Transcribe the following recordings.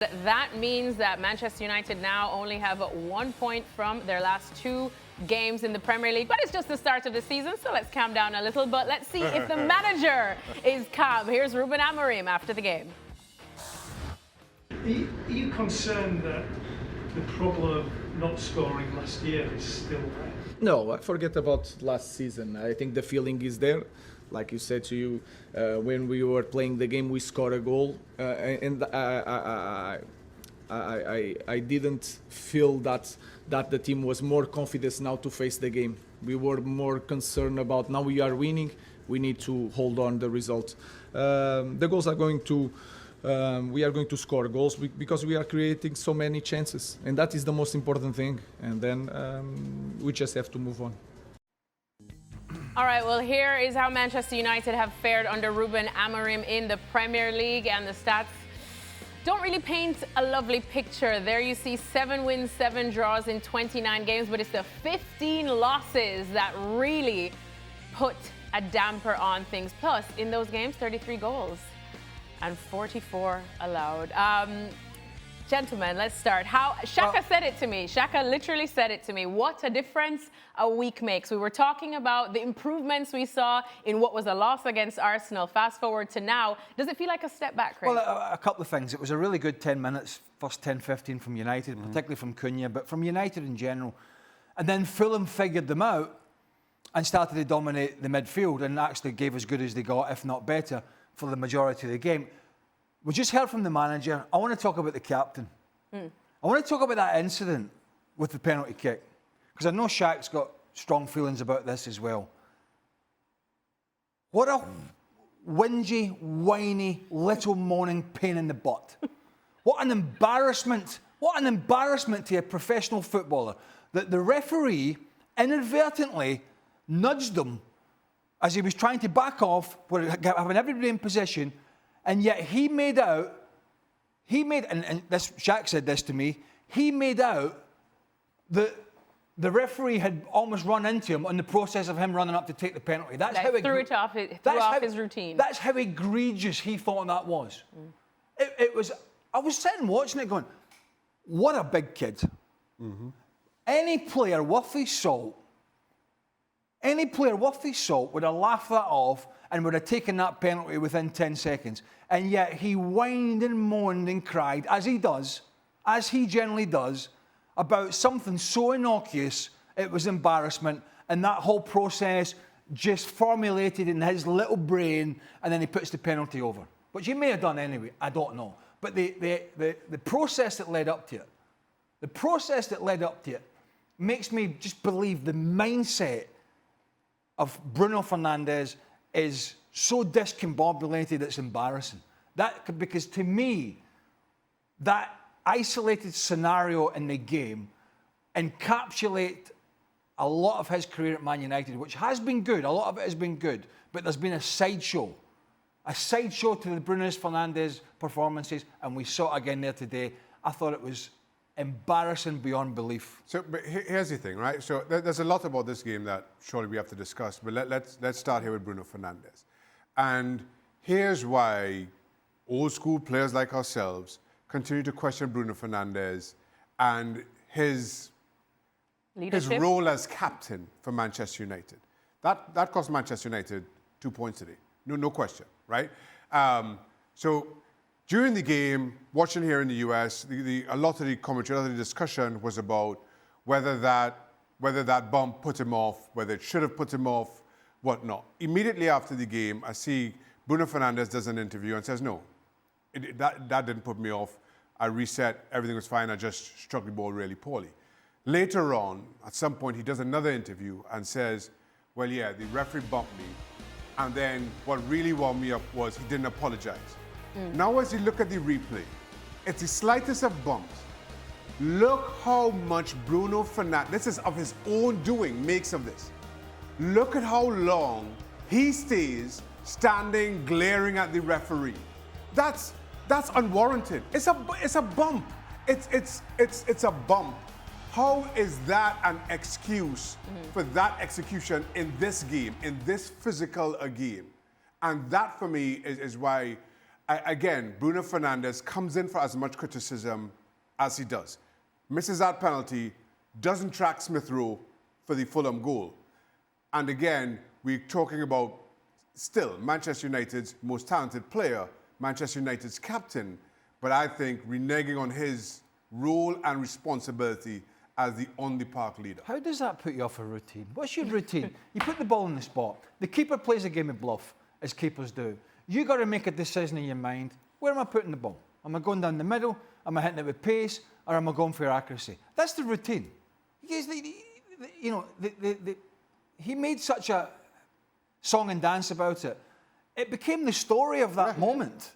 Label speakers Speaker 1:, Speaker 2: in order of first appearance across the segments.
Speaker 1: That means that Manchester United now only have 1 point from their last 2 games in the Premier League. But it's just the start of the season, so let's calm down a little. But let's see if the manager is calm. Here's Ruben Amorim after the game.
Speaker 2: Are you concerned that the problem of not scoring last year is still there?
Speaker 3: No, I forget about last season. I think the feeling is there. Like you said to you, when we were playing the game, we scored a goal, and I didn't feel that the team was more confident now to face the game. We were more concerned about now we are winning. We need to hold on the result. The goals are going to. We are going to score goals because we are creating so many chances, and that is the most important thing. And then we just have to move on.
Speaker 1: All right, well, here is how Manchester United have fared under Ruben Amorim in the Premier League, and the stats don't really paint a lovely picture. There you see 7 wins, 7 draws in 29 games, but it's the 15 losses that really put a damper on things. Plus, in those games, 33 goals and 44 allowed. Gentlemen, let's start. Shaka said it to me. Shaka literally said it to me. What a difference a week makes. We were talking about the improvements we saw in what was a loss against Arsenal. Fast forward to now. Does it feel like a step back, Craig?
Speaker 4: Well, a couple of things. It was a really good 10 minutes, first 10, 15 from United, particularly from Cunha, but from United in general. And then Fulham figured them out and started to dominate the midfield and actually gave as good as they got, if not better, for the majority of the game. We just heard from the manager. I want to talk about the captain. I want to talk about that incident with the penalty kick, because I know Shaq's got strong feelings about this as well. What a whingy, whiny, little moaning pain in the butt. What an embarrassment. What an embarrassment to a professional footballer that the referee inadvertently nudged him as he was trying to back off, having everybody in position. And yet he made out, and this, Shaq said this to me, he made out that the referee had almost run into him in the process of him running up to take the penalty. That's how
Speaker 1: threw off his routine.
Speaker 4: That's how egregious he thought that was. It was. I was sitting watching it going, what a big kid. Any player worth his salt, would have laughed that off and would have taken that penalty within 10 seconds. And yet he whined and moaned and cried, as he generally does, about something so innocuous, it was embarrassment. And that whole process just formulated in his little brain, and then he puts the penalty over. Which he may have done anyway, I don't know. But the process that led up to it, makes me just believe the mindset of Bruno Fernandes is so discombobulated it's embarrassing. Because to me, that isolated scenario in the game encapsulate a lot of his career at Man United, which has been good. A lot of it has been good, but there's been a sideshow to the Bruno Fernandes performances, and we saw it again there today. I thought it was embarrassing beyond belief.
Speaker 5: So, but here's the thing, right? So there's a lot about this game that surely we have to discuss, but let's start here with Bruno Fernandes. And here's why old school players like ourselves continue to question Bruno Fernandes and his role as captain for Manchester United. That cost Manchester United 2 points today. No question, right? So during the game, watching here in the US, a lot of the commentary, a lot of the discussion was about whether that bump put him off, whether it should have put him off, whatnot. Immediately after the game, I see Bruno Fernandes does an interview and says, no, that didn't put me off. I reset, everything was fine, I just struck the ball really poorly. Later on, at some point, he does another interview and says, well, yeah, the referee bumped me. And then what really wound me up was he didn't apologize. Now, as you look at the replay, it's the slightest of bumps. Look how much Bruno Fernandes, this is of his own doing, makes of this. Look at how long he stays standing, glaring at the referee. That's unwarranted. It's a bump. It's a bump. How is that an excuse for that execution in this game, in this physical a game? And that, for me, is why again, Bruno Fernandes comes in for as much criticism as he does. Misses that penalty, doesn't track Smith Rowe for the Fulham goal. And again, we're talking about still Manchester United's most talented player, Manchester United's captain, but I think reneging on his role and responsibility as the on-the-park leader.
Speaker 4: How does that put you off a routine? What's your routine? You put the ball in the spot. The keeper plays a game of bluff, as keepers do. You got to make a decision in your mind. Where am I putting the ball? Am I going down the middle? Am I hitting it with pace? Or am I going for accuracy? That's the routine. He made such a song and dance about it. It became the story of that moment.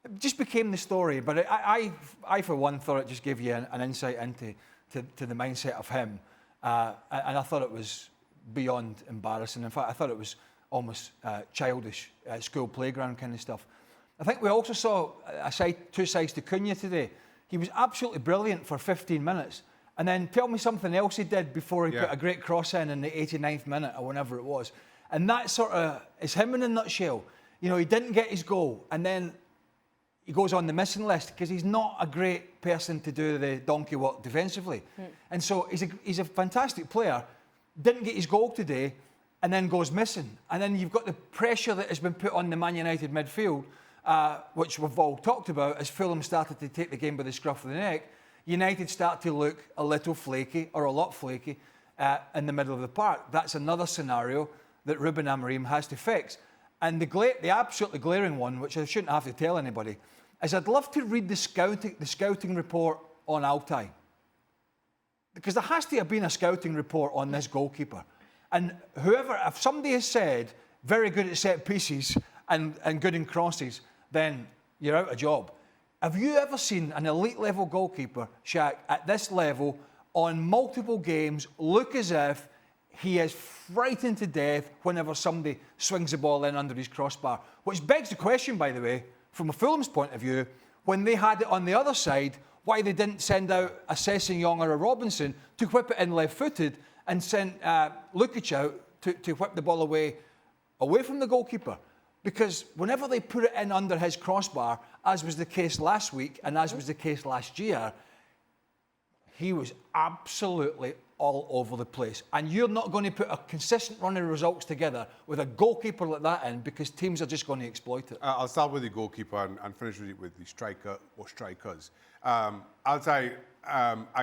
Speaker 4: It just became the story. But I for one, thought it just gave you an insight into the mindset of him. And I thought it was beyond embarrassing. In fact, I thought it was almost childish, school playground kind of stuff. I think we also saw two sides to Cunha today. He was absolutely brilliant for 15 minutes. And then tell me something else he did before he put a great cross in the 89th minute or whenever it was. And that sort of is him in a nutshell. You know, he didn't get his goal, and then he goes on the missing list because he's not a great person to do the donkey work defensively. And so he's a fantastic player, didn't get his goal today, and then goes missing. And then you've got the pressure that has been put on the Man United midfield, which we've all talked about, as Fulham started to take the game by the scruff of the neck. United start to look a little flaky, or a lot flaky, in the middle of the park. That's another scenario that Ruben Amorim has to fix. And the absolutely glaring one, which I shouldn't have to tell anybody, is I'd love to read the scouting report on Altay. Because there has to have been a scouting report on this goalkeeper. And if somebody has said, very good at set pieces and good in crosses, then you're out of job. Have you ever seen an elite level goalkeeper, Shaq, at this level, on multiple games, look as if he is frightened to death whenever somebody swings the ball in under his crossbar? Which begs the question, by the way, from a Fulham's point of view, when they had it on the other side, why they didn't send out a Sessegnon or a Robinson to whip it in left-footed and send Lukic out to whip the ball away from the goalkeeper. Because whenever they put it in under his crossbar, as was the case last week and as was the case last year, he was absolutely all over the place. And you're not going to put a consistent run of results together with a goalkeeper like that in, because teams are just going to exploit it.
Speaker 5: I'll start with the goalkeeper and finish with the striker or strikers. I'll say I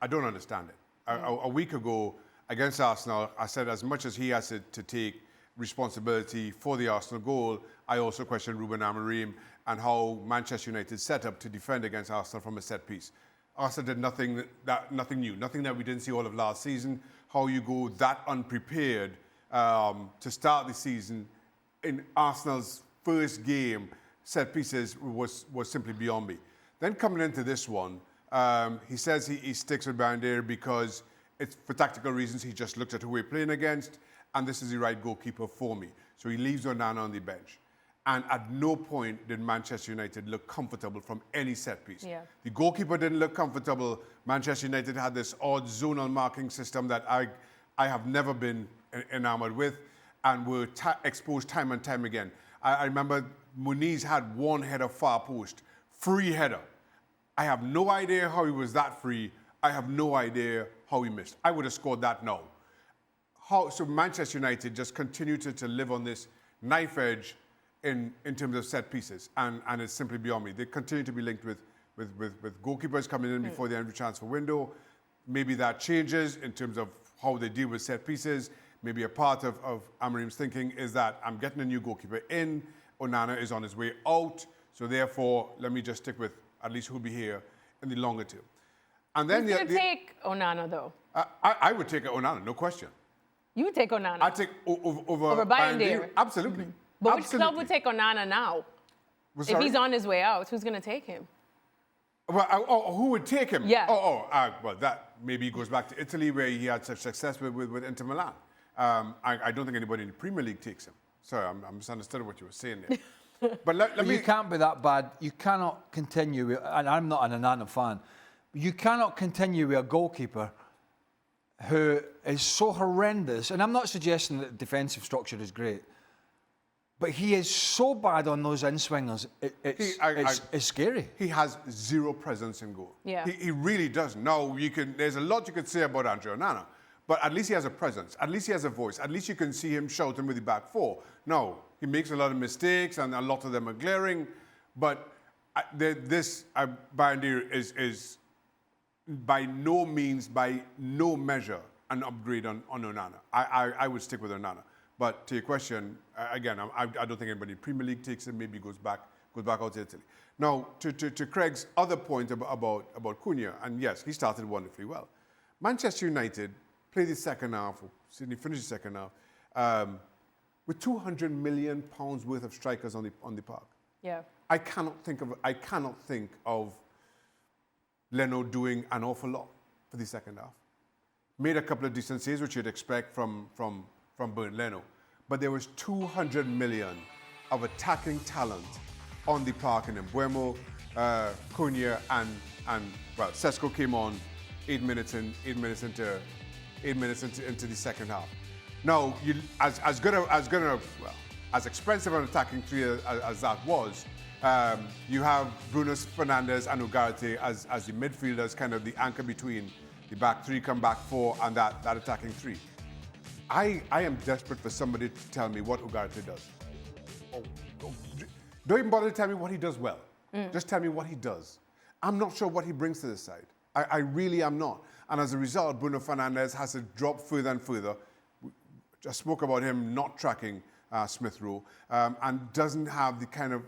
Speaker 5: don't understand it. A week ago against Arsenal, I said as much as he has to take responsibility for the Arsenal goal, I also questioned Ruben Amorim and how Manchester United set up to defend against Arsenal from a set piece. Arsenal did nothing new, nothing that we didn't see all of last season. How you go that unprepared to start the season in Arsenal's first game, set pieces was simply beyond me. Then coming into this one, he says he sticks with Bandier because it's for tactical reasons. He just looked at who we're playing against, and this is the right goalkeeper for me. So he leaves Onana on the bench. And at no point did Manchester United look comfortable from any set piece. Yeah. The goalkeeper didn't look comfortable. Manchester United had this odd zonal marking system that I have never been enamored with, and were exposed time and time again. I remember Muniz had one header far post, free header. I have no idea how he was that free. I have no idea how he missed. I would have scored that now. So Manchester United just continue to live on this knife edge in terms of set pieces, and it's simply beyond me. They continue to be linked with goalkeepers coming in before the end of the transfer window. Maybe that changes in terms of how they deal with set pieces. Maybe a part of Amorim's thinking is that I'm getting a new goalkeeper in, Onana is on his way out, so therefore let me just stick with at least who'll be here in the longer term. And then
Speaker 1: you take Onana though.
Speaker 5: I would take Onana, no question.
Speaker 1: You would take Onana.
Speaker 5: I'd take over
Speaker 1: Bandier.
Speaker 5: Absolutely.
Speaker 1: But which club would take Onana now? If he's on his way out, who's going to take him?
Speaker 5: Well, who would take him?
Speaker 1: Yeah.
Speaker 5: Well, that maybe goes back to Italy, where he had such success with Inter Milan. I don't think anybody in the Premier League takes him. Sorry, I'm misunderstanding what you were saying there. But let me...
Speaker 4: You can't be that bad. You cannot continue with, and I'm not an Onana fan, you cannot continue with a goalkeeper who is so horrendous. And I'm not suggesting that the defensive structure is great, But he is so bad on those in-swingers, it's scary.
Speaker 5: He has zero presence in goal.
Speaker 1: Yeah.
Speaker 5: He really does. Now, there's a lot you could say about Andre Onana, but at least he has a presence. At least he has a voice. At least you can see him shouting with the back four. No, he makes a lot of mistakes, and a lot of them are glaring. But this Bandir is by no means, by no measure, an upgrade on Onana. I would stick with Onana. But to your question, again, I don't think anybody in Premier League takes it. Maybe goes back out to Italy. Now, to Craig's other point about Cunha, and yes, he started wonderfully well. Manchester United played the second half. Sydney finished the second half with £200 million worth of strikers on the park.
Speaker 1: Yeah.
Speaker 5: I cannot think of Leno doing an awful lot for the second half. Made a couple of decent saves, which you'd expect from Bernd Leno. But there was 200 million of attacking talent on the park in Mbeumo, Cunha, and Sesko came on 8 minutes into the second half. Now, as expensive an attacking three as that was, you have Burley Fernandes and Ugarte as the midfielders, kind of the anchor between the back three, come back four, and that attacking three. I am desperate for somebody to tell me what Ugarte does. Don't even bother to tell me what he does well. Just tell me what he does. I'm not sure what he brings to this side. I really am not. And as a result, Burley Fernandes has to drop further and further. I spoke about him not tracking Smith Rowe and doesn't have the kind of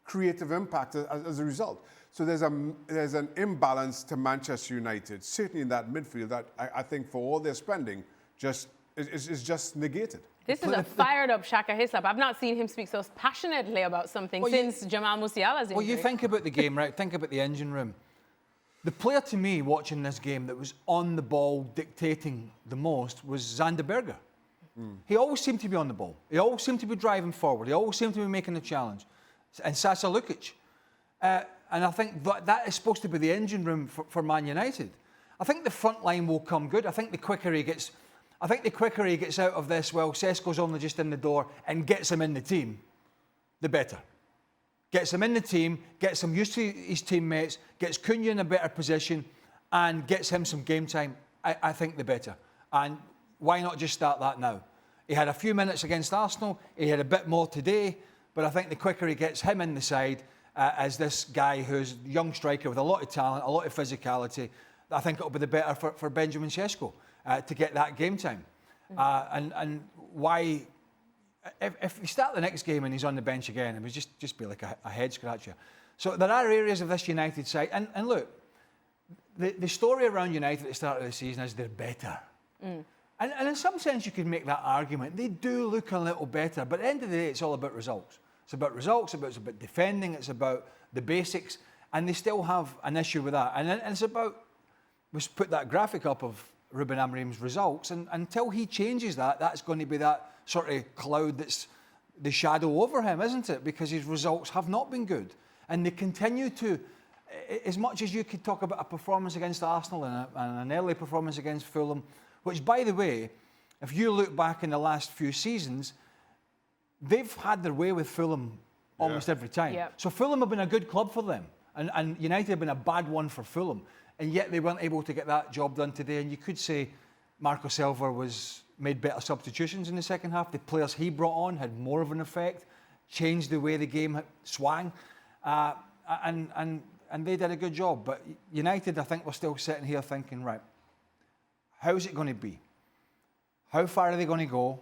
Speaker 5: creative impact as a result. So there's an imbalance to Manchester United, certainly in that midfield, that I think for all their spending is just negated.
Speaker 1: This is a fired-up Shaka Hislop. I've not seen him speak so passionately about something since Jamal Musiala's injury.
Speaker 4: Well, you think about the game, right? Think about the engine room. The player to me watching this game that was on the ball dictating the most was Zander Berger. He always seemed to be on the ball. He always seemed to be driving forward. He always seemed to be making the challenge. And Sasa Lukic. And I think that is supposed to be the engine room for Man United. I think the front line will come good. I think the quicker he gets out of this, well, Sesko's only just in the door, and gets him in the team, the better. Gets him in the team, gets him used to his teammates, gets Cunha in a better position, and gets him some game time. I think the better. And why not just start that now? He had a few minutes against Arsenal. He had a bit more today. But I think the quicker he gets him in the side as this guy who's a young striker with a lot of talent, a lot of physicality, I think it'll be the better for Benjamin Sesko to get that game time. And why, if we start the next game and he's on the bench again, it would just be like a head scratcher. So there are areas of this United side, and look, the story around United at the start of the season is they're better. And in some sense you could make that argument. They do look a little better, but at the end of the day it's all about results. It's about results, it's about defending, it's about the basics, and they still have an issue with that. And it's about, we put that graphic up of Ruben Amorim's results, and until he changes that, that's going to be that sort of cloud that's the shadow over him, isn't it? Because his results have not been good. And they continue to, as much as you could talk about a performance against Arsenal and an early performance against Fulham, which, by the way, if you look back in the last few seasons, they've had their way with Fulham almost every time. Yep. So Fulham have been a good club for them, and United have been a bad one for Fulham, and yet they weren't able to get that job done today. And you could say Marco Silva made better substitutions in the second half. The players he brought on had more of an effect, changed the way the game swang, and they did a good job. But United, I think, we're still sitting here thinking, right, how's it going to be? How far are they going to go?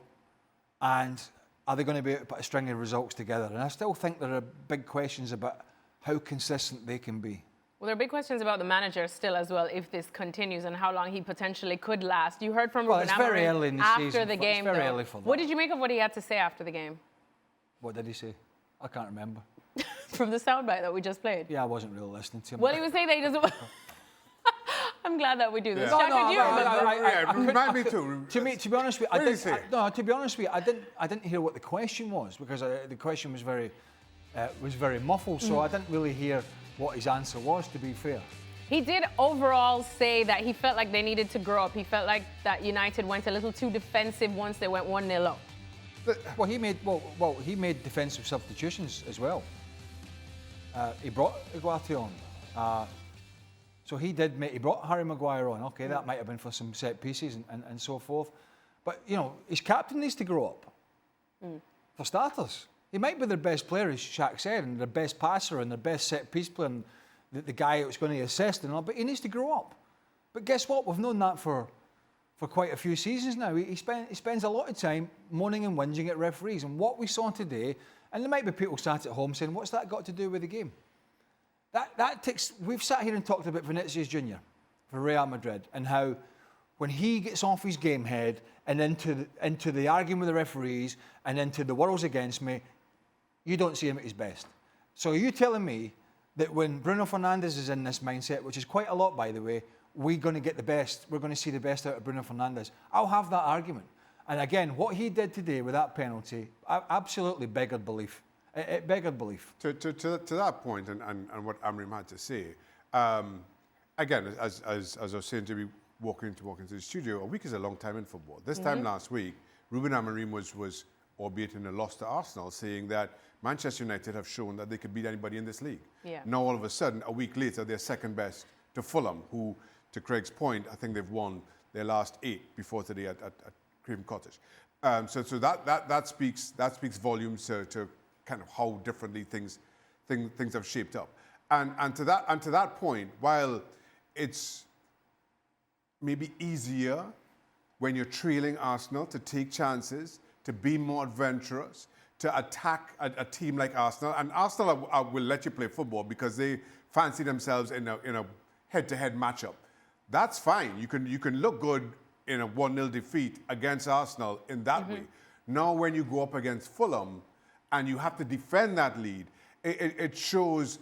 Speaker 4: And are they going to be able to put a string of results together? And I still think there are big questions about how consistent they can be.
Speaker 1: Well, there are big questions about the manager still as well, if this continues, and how long he potentially could last. You heard from Ruben Amorim after the game.
Speaker 4: It's very early for that.
Speaker 1: What did you make of what he had to say after the game?
Speaker 4: What did he say? I can't remember.
Speaker 1: From the soundbite that we just played?
Speaker 4: Yeah, I wasn't really listening to him.
Speaker 1: Well, he was saying that he doesn't... I'm glad that we do this.
Speaker 5: Yeah.
Speaker 1: Shaka, do you remember?
Speaker 5: Remind me too.
Speaker 4: To be honest with you, I didn't hear what the question was, because the question was very muffled, so I didn't really hear what his answer was, to be fair.
Speaker 1: He did overall say that he felt like they needed to grow up. He felt like that United went a little too defensive once they went 1-0 up.
Speaker 4: Well, he made defensive substitutions as well. He brought Iguati on. So he brought Harry Maguire on. Okay, that might have been for some set pieces and so forth. But, you know, his captain needs to grow up. For starters. He might be their best player, as Shaq said, and their best passer and their best set piece player and the guy who's going to assist and all, but he needs to grow up. But guess what? We've known that for quite a few seasons now. He spends a lot of time moaning and whinging at referees. And what we saw today, and there might be people sat at home saying, what's that got to do with the game? We've sat here and talked about Vinicius Jr. for Real Madrid and how when he gets off his game head and into the arguing with the referees and into the world's against me, you don't see him at his best. So are you telling me that when Bruno Fernandes is in this mindset, which is quite a lot, by the way, we're going to get the best, we're going to see the best out of Bruno Fernandes? I'll have that argument. And again, what he did today with that penalty absolutely beggared belief. It beggared belief.
Speaker 5: To that point, and what Amrim had to say, again, as I was saying to be walking into the studio, a week is a long time in football. This time last week, Ruben Amorim was, albeit in a loss to Arsenal, saying that Manchester United have shown that they could beat anybody in this league. Yeah. Now, all of a sudden, a week later, they're second best to Fulham, who, to Craig's point, I think they've won their last 8 before today at Craven Cottage. So that speaks volumes to kind of how differently things have shaped up. And to that point, while it's maybe easier when you're trailing Arsenal to take chances, to be more adventurous, to attack a team like Arsenal. And Arsenal will let you play football because they fancy themselves in a head-to-head matchup. That's fine. You can look good in a 1-0 defeat against Arsenal in that way. Now, when you go up against Fulham and you have to defend that lead, it shows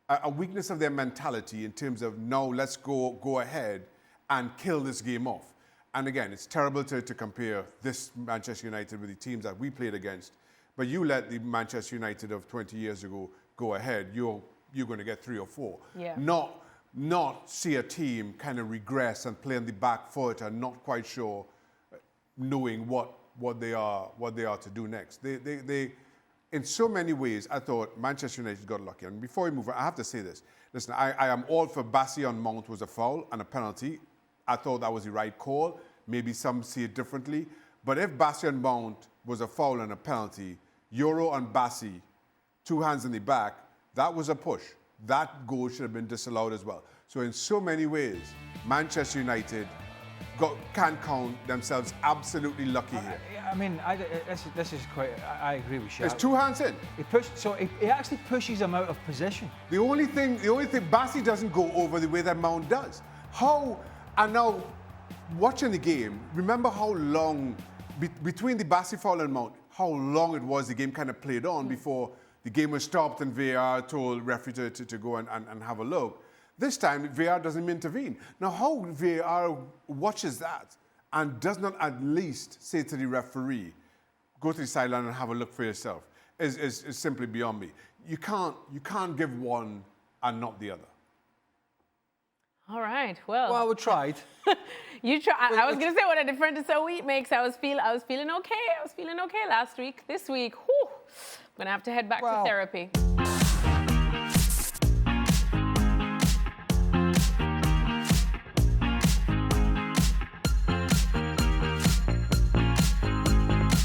Speaker 5: a weakness of their mentality in terms of, no, let's go ahead and kill this game off. And again, it's terrible to compare this Manchester United with the teams that we played against. But you let the Manchester United of 20 years ago go ahead, you're going to get 3 or 4. Yeah. Not see a team kind of regress and play on the back foot and not quite sure, knowing what they are to do next. They in so many ways, I thought Manchester United got lucky. And before we move on, I have to say this. Listen, I am all for Bassi on Mount was a foul and a penalty. I thought that was the right call. Maybe some see it differently. But if Bassi on Mount was a foul and a penalty, Euro and Bassi, 2 hands in the back, that was a push. That goal should have been disallowed as well. So in so many ways, Manchester United can count themselves absolutely lucky here.
Speaker 4: I mean, this is quite. I agree with you.
Speaker 5: It's 2 hands in.
Speaker 4: He actually pushes him out of position.
Speaker 5: The only thing, Bassi doesn't go over the way that Mount does. And now, watching the game, remember how long between the Bassi foul and Mount, how long it was the game kind of played on before the game was stopped and VAR told referee to go and have a look. This time, VAR doesn't intervene. Now, how VAR watches that and does not at least say to the referee, go to the sideline and have a look for yourself, is simply beyond me. You can't give one and not the other.
Speaker 1: All right. Well,
Speaker 4: we tried.
Speaker 1: You try. I was going to say what a difference a week makes. I was feeling okay. I was feeling okay last week. This week, whew, I'm going to have to head back to therapy.